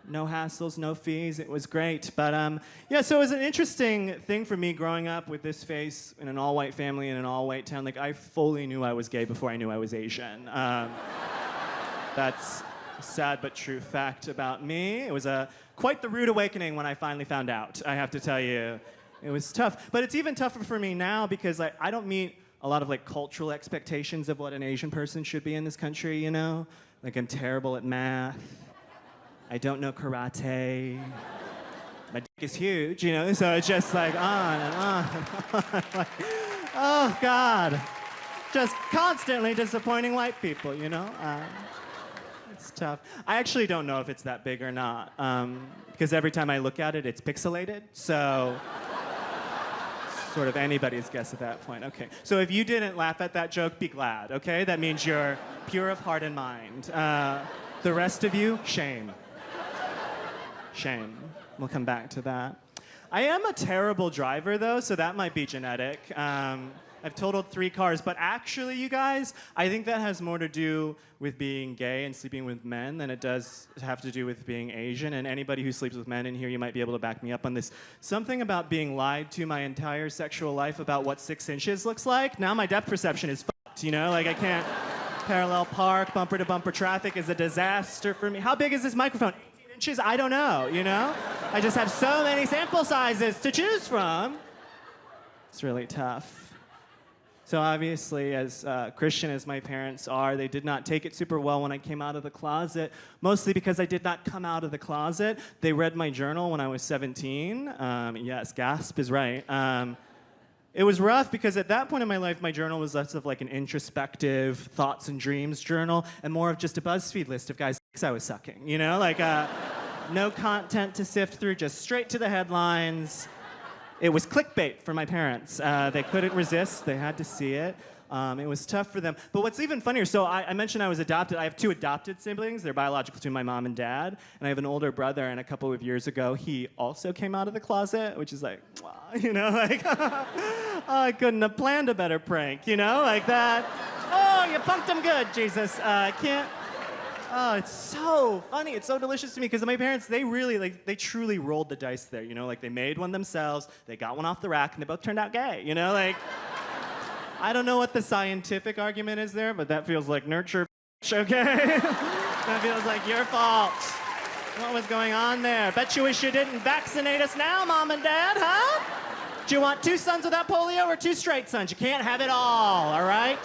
No hassles, no fees. It was great. But yeah, so it was an interesting thing for me growing up with this face in an all-white family in an all-white town. Like, I fully knew I was gay before I knew I was Asian. That's a sad but true fact about me. It was quite the rude awakening when I finally found out, I have to tell you. It was tough. But it's even tougher for me now because I don't meet a lot of cultural expectations of what an Asian person should be in this country, you know? Like, I'm terrible at math. I don't know karate. My dick is huge, you know? So it's just on and on and on. Like, oh, God. Just constantly disappointing white people, you know? It's tough. I actually don't know if it's that big or not, because every time I look at it, it's pixelated, so sort of anybody's guess at that point. Okay, so if you didn't laugh at that joke, be glad, okay? That means you're pure of heart and mind. The rest of you, shame. Shame. We'll come back to that. I am a terrible driver, though, so that might be genetic. I've totaled 3 cars, but actually, you guys, I think that has more to do with being gay and sleeping with men than it does have to do with being Asian. And anybody who sleeps with men in here, you might be able to back me up on this. Something about being lied to my entire sexual life about what 6 inches looks like. Now my depth perception is fucked, you know? Like, I can't parallel park, bumper-to-bumper traffic is a disaster for me. How big is this microphone? 18 inches? I don't know, you know? I just have so many sample sizes to choose from. It's really tough. So obviously, as Christian as my parents are, they did not take it super well when I came out of the closet, mostly because I did not come out of the closet. They read my journal when I was 17. Yes, gasp is right. It was rough because at that point in my life, my journal was less of like an introspective thoughts and dreams journal and more of just a BuzzFeed list of guys' dicks I was sucking, you know? Like, no content to sift through, just straight to the headlines. It was clickbait for my parents. They couldn't resist. They had to see it. It was tough for them. But what's even funnier, so I mentioned I was adopted. I have 2 adopted siblings. They're biological to my mom and dad. And I have an older brother, and a couple of years ago, he also came out of the closet, which is like, you know, like, oh, I couldn't have planned a better prank, you know, like that. Oh, you punked him good, Jesus. Can't. Oh, it's so funny. It's so delicious to me because my parents, they really, they truly rolled the dice there, you know? Like, they made one themselves, they got one off the rack, and they both turned out gay, you know? Like, I don't know what the scientific argument is there, but that feels like nurture, okay? That feels like your fault. What was going on there? Bet you wish you didn't vaccinate us now, Mom and Dad, huh? Do you want 2 sons without polio or 2 straight sons? You can't have it all right?